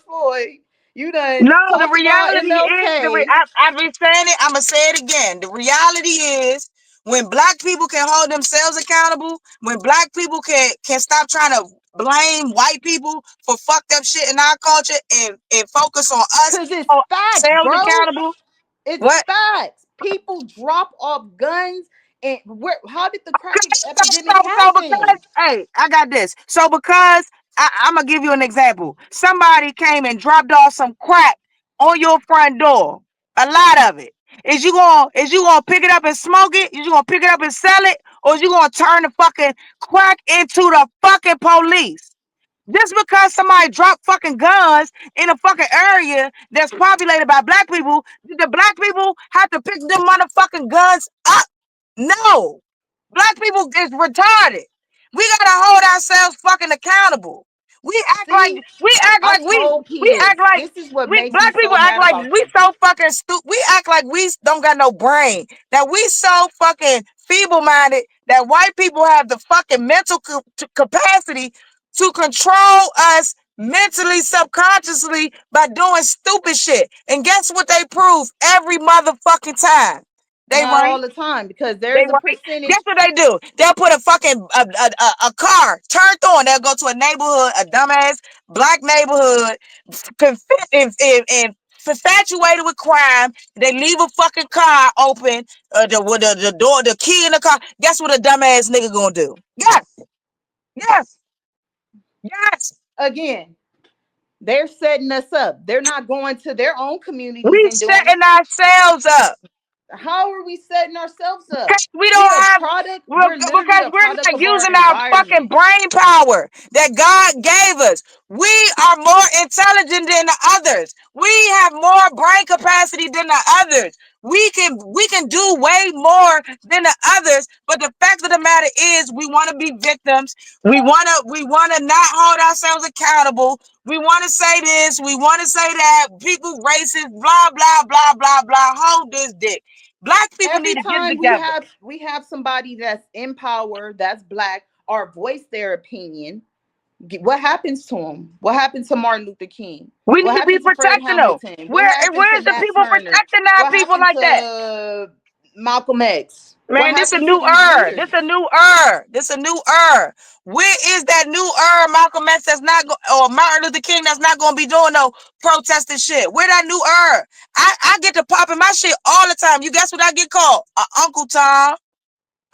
Floyd. You done No, the talked about reality is MLK. I've been saying it. I'm gonna say it again. The reality is when black people can hold themselves accountable, when black people can stop trying to blame white people for fucked up shit in our culture and focus on us, Cause it's hold facts, ourselves bro. accountable. It's What? facts. People drop off guns, and how did the crack epidemic So because, happen? hey, I got this. So because I'm gonna give you an example. Somebody came and dropped off some crack on your front door. A lot of it. Is you gonna pick it up and smoke it? Is you gonna pick it up and sell it? Or is you gonna turn the fucking crack into the fucking police? Just because somebody dropped fucking guns in a fucking area that's populated by black people, the black people have to pick them motherfucking guns up. No. Black people is retarded. We gotta hold ourselves fucking accountable. See, We act I like told we act kids like this is what we makes me black people so act mad like about we you. so fucking stupid. We act like we don't got no brain. That we so fucking feeble minded that white people have the fucking mental capacity to control us mentally, subconsciously by doing stupid shit. And guess what they prove every motherfucking time? They Not right. all the time, because They there's a right. Guess percentage. what they do? They'll put a fucking a car turned on. They'll go to a neighborhood, a dumbass black neighborhood, and infatuated with crime. They leave a fucking car open, with the door, the key in the car. Guess what a dumbass nigga gonna do? Yes, yes, yes. Again, they're setting us up. They're not going to their own communities We and doing it. setting ourselves up. How are we setting ourselves up? Because we We don't a have, product. well, We're literally because a we're product not of our using our fucking environment. brain power that God gave us. We are more intelligent than the others. We have more brain capacity than the others. We can do way more than the others. But the fact of the matter is, we want to be victims. We wanna not hold ourselves accountable. We want to say this. We want to say that. People racist. Blah blah blah blah blah. Hold this dick. Black people need Every to get time together. we have somebody that's in power, that's black, or voice their opinion, what happens to them? What happened to Martin Luther King? We What need to be happened to Fred protecting them. Hamilton? What happened to Where's the Nat people Turner? protecting our What people happened like that? to Malcolm X? What Man, this a happened to new these era. This leaders? a new era. This a new era. Where is that new era? Malcolm X that's not or Martin Luther King that's not gonna be doing no protesting shit. Where that new era? I get to popping my shit all the time. You guess what I get called? A Uncle Tom,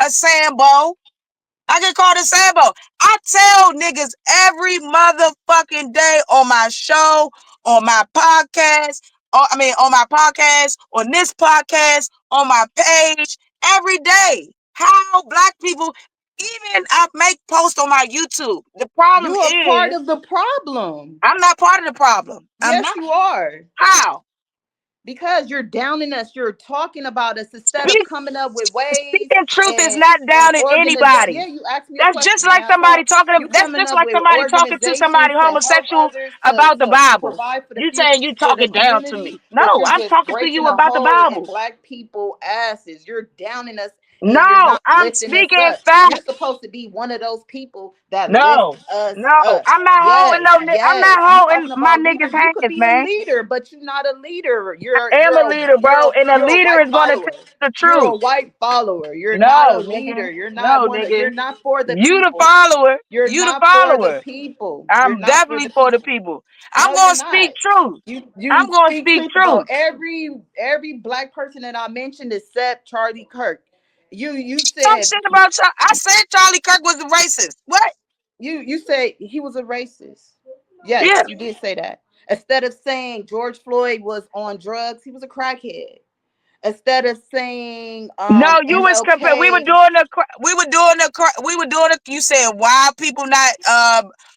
a Sambo. I get called a Sambo. I tell niggas every motherfucking day on my show, on my podcast, on my podcast, on this podcast, on my page, every day. How black people, even I make posts on my YouTube. The problem You are part is, of the problem. I'm not part of the problem. I'm Yes, not. you are. How? Because you're downing us. You're talking about us instead of Speak, coming up with ways speaking truth is and not down in organization. anybody. Yeah, you asked me a That's just question, like somebody asshole. talking. You That's coming just up like with somebody talking to somebody organizations to help homosexual others, about the to Bible. provide for the You future, saying you for the talking down to community, me? but No, you're I'm just talking to you breaking a about the hole in Bible. black people asses. You're downing us, and you're No, not I'm lifting us speaking up. You're facts. supposed to be one of those people that lift No, us no, up. I'm not holding Yes, no. I'm yes. not You holding talking my about niggas' leaders? You could hands, be a man. leader, but you're not a leader. I am a leader, bro, and a You're a leader white is gonna tell follower. the You're a truth. white follower. You're not a No, nigga. leader. You're not No, one. You're nigga. not for the You the people. follower. You're You the not for the follower. people. You're I'm not for definitely the for the people. people. I'm No, you're gonna not. speak truth. You I'm gonna speak speak truth about truth. every black person that I mentioned except Charlie Kirk. You Talk said shit about I said Charlie Kirk was a racist. What? you said he was a racist. Yes, Yeah. you did say that. Instead of saying George Floyd was on drugs, he was a crackhead. Instead of saying No, you was comparing. We were MLK, doing the. We were doing the. We were doing the. You saying why people not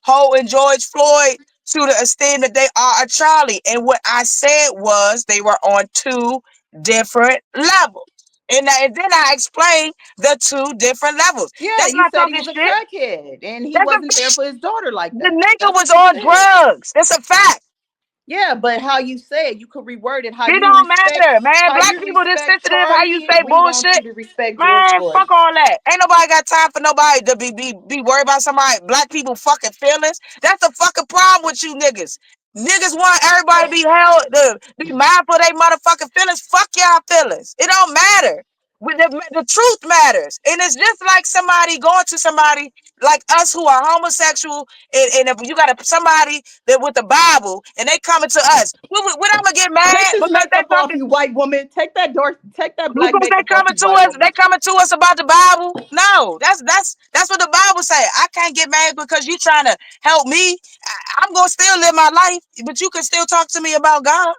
holding George Floyd to the extent that they are a Charlie. And what I said was they were on two different levels. And then I explained the two different levels. Yeah, That's you not said he talking was a shit. crackhead and he That's a wasn't there for his daughter like the that. nigga That's was what you on said. drugs. That's a fact. Yeah, but how you say it, you could reword it It don't matter, man. how Black you people this respect sensitive. How you Charlie. say We want bullshit? you to respect George Man, Floyd. fuck all that. Ain't nobody got time for nobody to be worried about somebody black people fucking feelings. That's the fucking problem with you niggas. Niggas want everybody to be held to be mindful of their motherfucking feelings. Fuck y'all feelings. It don't matter. The truth matters. And it's just like somebody going to somebody like us who are homosexual, and if you got somebody that with the Bible and they coming to us, what I'm gonna get Take mad this because they makeup off, talking you white woman. Take that black because they makeup off, coming you to white us, they woman. coming to us about the Bible. No, that's what the Bible say. I can't get mad because you trying to help me. I'm gonna still live my life, but you can still talk to me about God.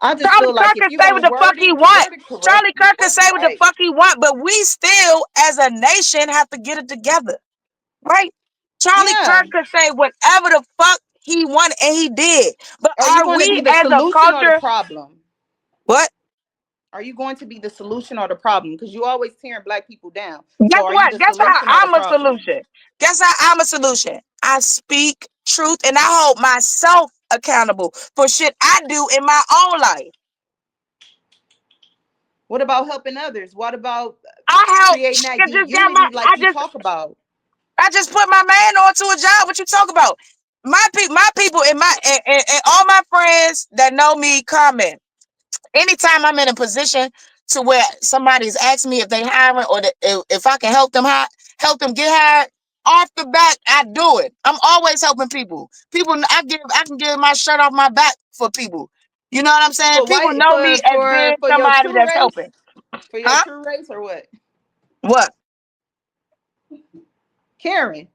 I just Charlie feel like Kirk if can you're say what gonna the fuck he want. word it Charlie correctly, Kirk can word say it what the right. fuck he want, but we still, as a nation, have to get it together, right? Charlie Kirk Yeah. could say whatever the fuck he wanted, and he did. But Are you are going to we be the as a solution or the culture? problem? What? Are you going to be the solution or the problem? Because you always tearing black people down. Guess So are you what? the Guess how solution or the I'm a problem? solution. Guess how I'm a solution. I speak truth and I hold myself accountable for shit I do in my own life. What about helping others? What about I help. creating that I just got my. unity like you talk about? I just put my man onto a job. What you talk about? My people, and and all my friends that know me comment. Anytime I'm in a position to where somebody's asking me if they hiring or if I can help them get hired, off the bat I do it. I'm always helping people. People I can give my shirt off my back for people. You know what I'm saying? For People white know me as being for your somebody true that's race? helping. For your Huh? true race or what? What? Karen.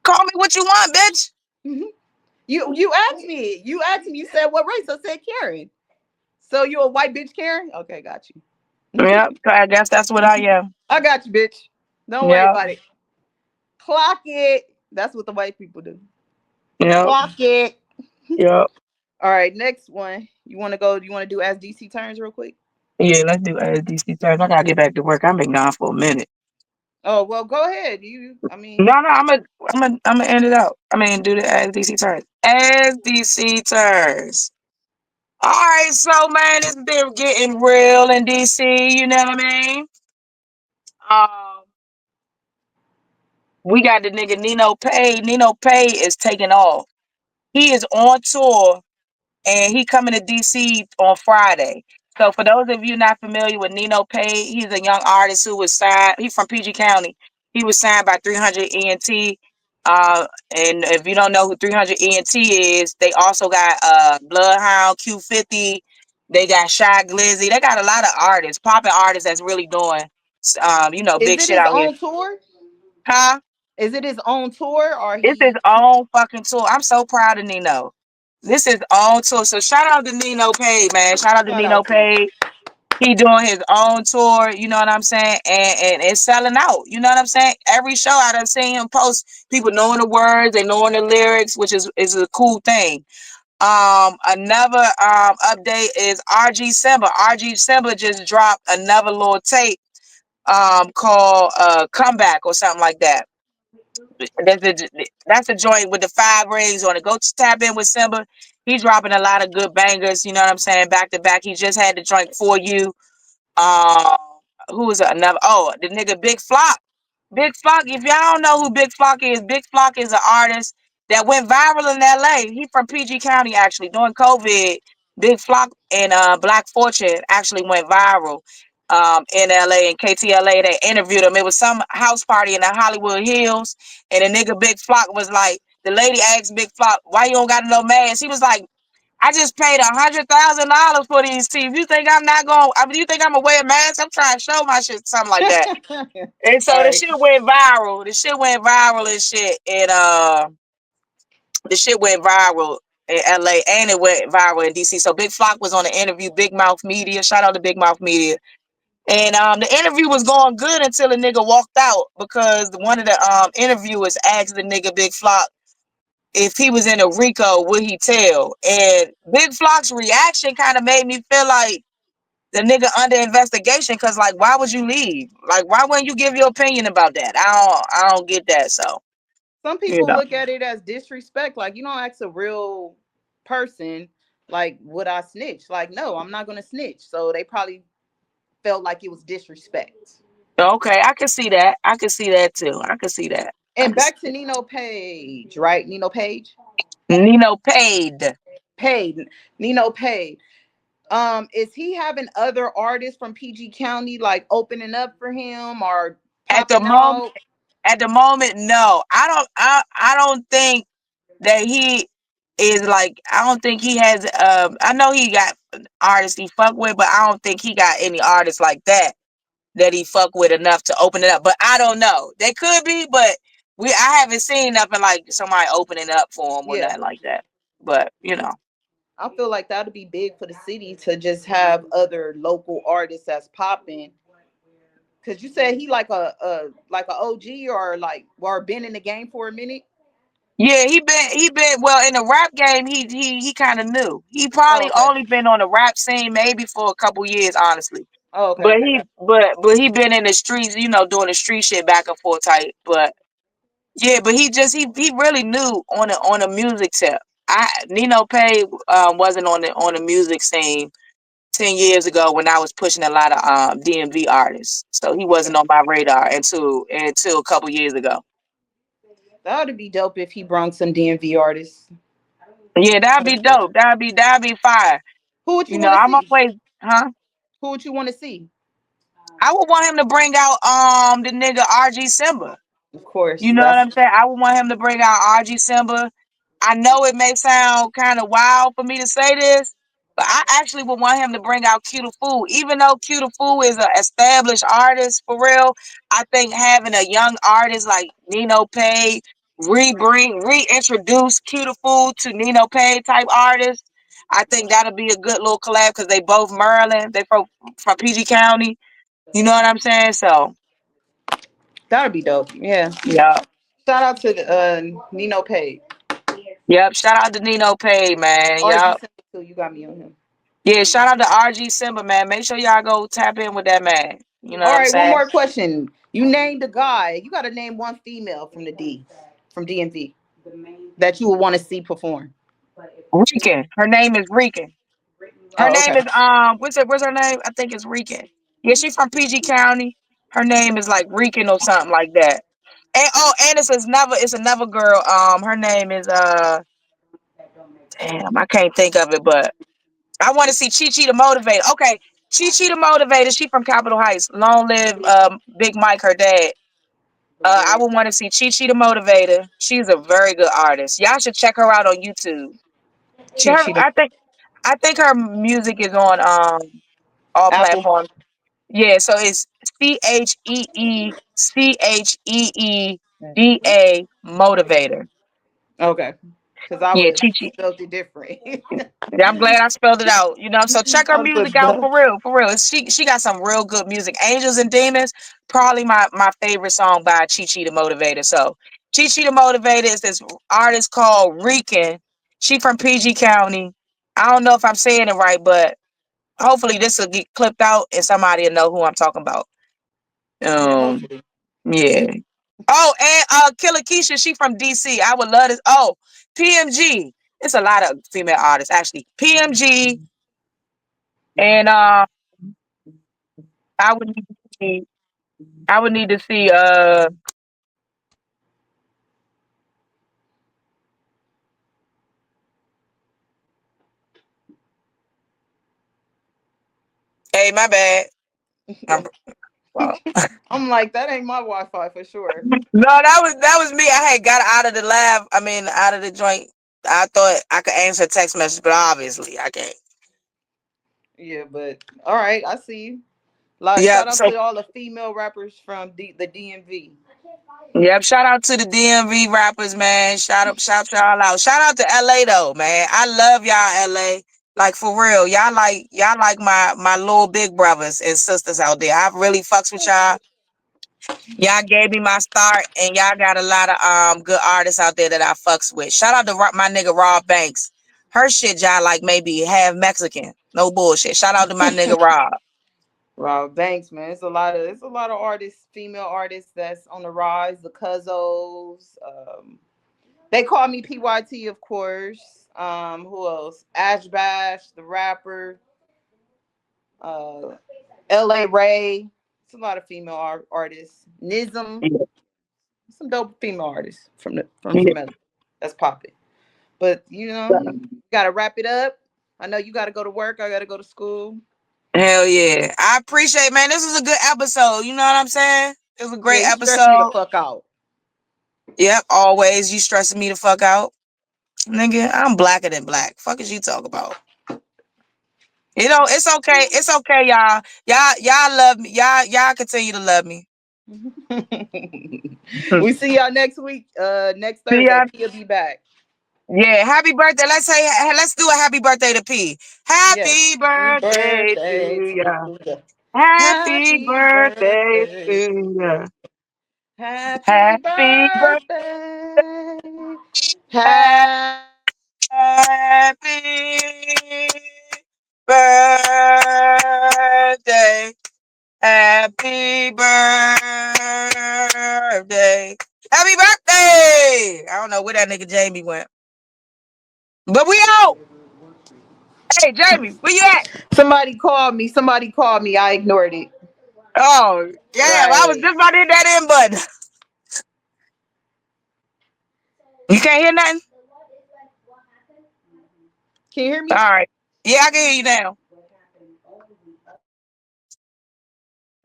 Call me what you want, bitch. Mhm. You asked me. You asked me. You said what race? I said Karen. So you a white bitch, Karen? Okay, got you. Yeah, I guess that's what I am. I got you, bitch. Don't worry Yeah, about it. Clock it. That's what the white people do. yeah, Clock it. yeah. All right, next one. You want to go? You want to do as DC turns real quick? Yeah, let's do ADC times. I gotta get back to work. I've been gone for a minute. Oh well, go ahead. I mean, No, I'm gonna end it out. I mean, do the ADC turns. ADC turns. All right, so man, it's been getting real in DC. You know what I mean? Um, we got the nigga Nino Pay. Nino Pay is taking off. He is on tour and he coming to DC on Friday. So for those of you not familiar with Nino Pay, he's a young artist who was signed. He's from PG County. He was signed by 300 ENT. And if you don't know who 300 ENT is, they also got Bloodhound, Q50. They got Shy Glizzy. They got a lot of artists, popping artists that's really doing, is big it shit his out here. own tour? Huh? Is it his own tour or It's his he? own fucking tour. I'm so proud of Nino. This is own tour. So shout out to Nino Page, man. Shout out to Shout Nino out to him. Page. He doing his own tour, you know what I'm saying? And it's selling out. You know what I'm saying? Every show I done seen him post, people knowing the words, they knowing the lyrics, which is a cool thing. Another update is RG Simba. RG Simba just dropped another little tape called Comeback or something like that. That's a joint with the 5 rings on it. Go tap in with Simba. He's dropping a lot of good bangers. You know what I'm saying? Back to back. He just had the joint For You. Um, who is another? Oh, the nigga Big Flock. Big Flock. If y'all don't know who Big Flock is an artist that went viral in LA. He from PG County actually. During COVID, Big Flock and Black Fortune actually went viral in LA and KTLA. They interviewed him. It was some house party in the Hollywood Hills, and the nigga Big Flock was like, the lady asked Big Flock, "Why you don't got no mask?" He was like, I just paid $100,000 for these teeth. You think I'm not going? I mean, you think I'm gonna wear a mask? I'm trying to show my shit, something like that. And so the Right. shit went viral. The shit went viral and shit. And the shit went viral in LA and it went viral in DC. So Big Flock was on the interview. Big Mouth Media. Shout out to Big Mouth Media. And the interview was going good until the nigga walked out because one of the interviewers asked the nigga Big Flock if he was in a Rico, would he tell? And Big Flock's reaction kind of made me feel like the nigga under investigation, because like, why would you leave? Like, why wouldn't you give your opinion about that? I don't get that. So Some you people know. look at it as disrespect. Like, you don't ask a real person, like, would I snitch? Like, no, I'm not gonna snitch. So they probably felt like it was disrespect. Okay, I can see that. I can see that too. I can see that. I And can see back to Nino Page, right? Nino Page? Nino paid. Paid. Nino Page. Is he having other artists from PG County like opening up for him or At the popping moment, out? no. I don't think that he is like, I don't think he has I know he got artists he fuck with, but I don't think he got any artists like that he fuck with enough to open it up. But I don't know. They could be, but I haven't seen nothing like somebody opening up for him or Yeah. nothing like that. But you know. I feel like that would be big for the city to just have other local artists that's popping. Cause you said he like a OG or like or been in the game for a minute. Yeah, he been well in the rap game. He kind of new. He Oh, probably okay. only been on the rap scene maybe for a couple years, honestly. Oh, okay. But he been in the streets, doing the street shit back and forth type. But yeah, but he really new on the music tip. Nino Pay wasn't on the music scene 10 years ago when I was pushing a lot of DMV artists. So he Okay. wasn't on my radar until a couple years ago. That would be dope if he brought some DMV artists. Yeah, that'd be dope. That'd be fire. Who would you want to I'm see? always, huh? Who would you want to see? I would want him to bring out the nigga RG Simba. Of course, You know what that's I'm saying? I would want him to bring out RG Simba. I know it may sound kind of wild for me to say this, but I actually would want him to bring out Q the Fool. Even though Q the Fool is an established artist for real, I think having a young artist like Nino Pay reintroduce Q the Fool to Nino Pay type artists, I think that'll be a good little collab because they both Maryland. They from PG County. You know what I'm saying? So that would be dope. Yeah. yeah. Shout out to Nino Pay. Yep. Shout out to Nino Pay, man. RG Yep. Simple too. You got me on him. Yeah, shout out to RG Simba, man. Make sure y'all go tap in with that man. You know All what I'm right, one saying? more question. You named a guy. You got to name one female from the D, from DMV, that you would want to see perform. Rican. Her name is Rican. Her Oh, name okay. is what's her name? I think it's Rican. Yeah, she's from PG County. Her name is like Rican or something like that. And it's another girl. Her name is damn, I can't think of it, but I want to see Chi Chi the Motivator. Okay, Chi Chi the Motivator. She from Capitol Heights. Long live Big Mike, her dad. I would want to see Chi Chi the Motivator. She's a very good artist. Y'all should check her out on YouTube. Chi Chi the I think her music is on all Apple. platforms. Yeah, so it's CheeCheeda Motivator. Okay. Because I would Yeah, have Chi Chi. spelled it different. Yeah, I'm glad I spelled it out. So check her I was music out for real, for real. She got some real good music. Angels and Demons, probably my favorite song by Chi Chi the Motivator. So Chi Chi the Motivator is this artist called Rican. She from PG County. I don't know if I'm saying it right, but hopefully this will get clipped out and somebody will know who I'm talking about. Yeah, Um, hopefully. yeah. Oh, and Killer Keisha, she from DC. I would love this. Oh, PMG. It's a lot of female artists actually. PMG. And I would need to see. I would need to see. Hey, my bad. I'm, well, I'm like, that ain't my Wi Fi for sure. no, that was me. I had got out of the lab. I mean, out of the joint. I thought I could answer a text message, but obviously I can't. Yeah, but all right, I see you. Like, shout Yep. out So to all the female rappers from the DMV. yep. Shout out to the DMV rappers, man. Shout y'all out. Shout out to LA though, man. I love y'all, LA. Like for real, y'all like my little big brothers and sisters out there. I really fucks with y'all. Y'all gave me my start, and y'all got a lot of good artists out there that I fucks with. Shout out to my nigga Rob Banks. Her shit, y'all like maybe half Mexican. No bullshit. Shout out to my nigga Rob. Rob Banks, man. It's a lot of artists, female artists that's on the rise. The Cuzzos. They call me PYT, of course. Who else? Ash Bash, the rapper. Uh, LA Ray. It's a lot of female artists. Nism. Yeah. Some dope female artists from Yeah. LA. That's popping. But you gotta wrap it up. I know you gotta go to work. I gotta go to school. Hell yeah. I appreciate, man. This was a good episode. You know what I'm saying? It was a Yeah, great you stressed me the episode. fuck out. Yep, always. You stressing me the fuck out. Nigga, I'm blacker than black. Fuck is you talk about? You know, it's okay. It's okay, y'all. Y'all love me. Y'all continue to love me. We see y'all next week. Next See Thursday. y'all. P will be back. Yeah, happy birthday. Let's do a happy birthday to P. Yes. Happy Happy birthday birthday to to ya. you. Happy Happy birthday birthday. to ya. Happy Happy birthday. Happy birthday. Happy birthday. Happy birthday. I don't know where that nigga Jamie went. But we out. Hey, Jamie, where you at? Somebody called me. Somebody called me. I ignored it. Oh, damn. I was Right. just about to hit that in button. You can't hear nothing? Can you hear All me? right. Yeah, I can hear you now.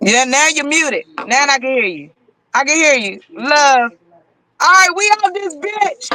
Yeah, now you're muted. Now I can hear you. I can hear you. Love. All right, we on this bitch.